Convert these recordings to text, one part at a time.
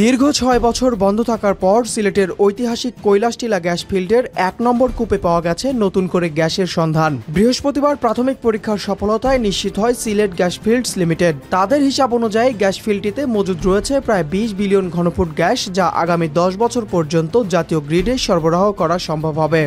দীর্ঘ ৬ বছর বন্ধ থাকার পর সিলেটের ঐতিহাসিক কৈলাসটিলা গ্যাস ফিল্ডের ১ নম্বর কূপে পাওয়া গেছে নতুন করে গ্যাসের সন্ধান। বৃহস্পতিবার প্রাথমিক পরীক্ষার সফলতায় নিশ্চিত হয় সিলেট গ্যাস ফিল্ডস লিমিটেড। তাদের হিসাব অনুযায়ী গ্যাস ফিল্ডটিতে মজুদ রয়েছে প্রায় ২০ বিলিয়ন ঘনফুট গ্যাস, যা আগামী ১০ বছর পর্যন্ত জাতীয় গ্রিডে সরবরাহ করা সম্ভব হবে।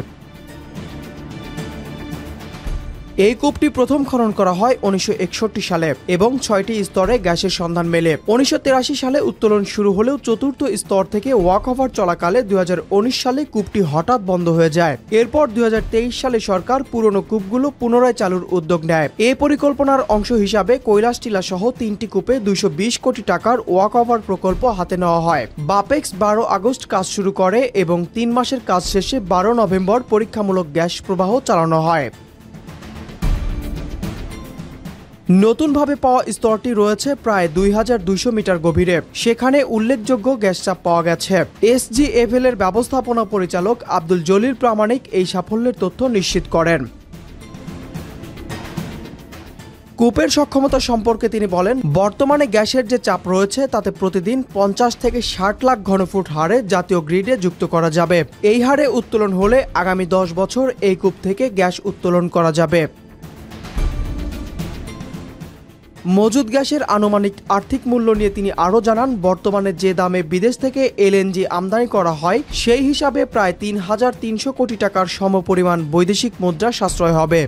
এই কূপটি প্রথম খনন করা হয় ১৯৬১ সালে এবং ৬টি স্তরে গ্যাসের সন্ধান মেলে। ১৯৮৩ সালে উত্তোলন শুরু হলেও চতুর্থ স্তর থেকে ওয়াক ওভার চলাকালে ২০১৯ সালে কূপটি হঠাৎ বন্ধ হয়ে যায়। এরপর ২০২৩ সালে সরকার পুরনো কূপগুলো পুনরায় চালুর উদ্যোগ নেয়। এই পরিকল্পনার অংশ হিসাবে কৈলাসটিলা সহ ৩টি কূপে ২২০ কোটি টাকার ওয়াক ওভার প্রকল্প হাতে নেওয়া হয়। বাপেক্স ১২ আগস্ট কাজ শুরু করে এবং ৩ মাসের কাজ শেষে ১২ নভেম্বর পরীক্ষামূলক গ্যাস প্রবাহ চালানো হয়। নতুনভাবে পাওয়া স্তরটি রয়েছে প্রায় ২২০০ মিটার গভীরে। সেখানে উল্লেখযোগ্য গ্যাস চাপ পাওয়া গেছে। এসজিএফএল এর ব্যবস্থাপনা পরিচালক আব্দুল জলিল প্রামাণিক এই সাফল্যের তথ্য নিশ্চিত করেন। কূপের সক্ষমতা সম্পর্কে তিনি বলেন, বর্তমানে গ্যাসের যে চাপ রয়েছে তাতে প্রতিদিন ৫০ থেকে ৬০ লাখ ঘনফুট হারে জাতীয় গ্রিডে যুক্ত করা যাবে। এই হারে উত্তোলন হলে আগামী ১০ বছর এই কূপ থেকে গ্যাস উত্তোলন করা যাবে। মজুদ গ্যাসের আনুমানিক আর্থিক মূল্য নিয়ে তিনি আরও জানান, বর্তমানে যে দামে বিদেশ থেকে এলএনজি আমদানি করা হয় সেই হিসাবে প্রায় ৩৩০০ কোটি টাকার সমপরিমাণ বৈদেশিক মুদ্রা সাশ্রয় হবে।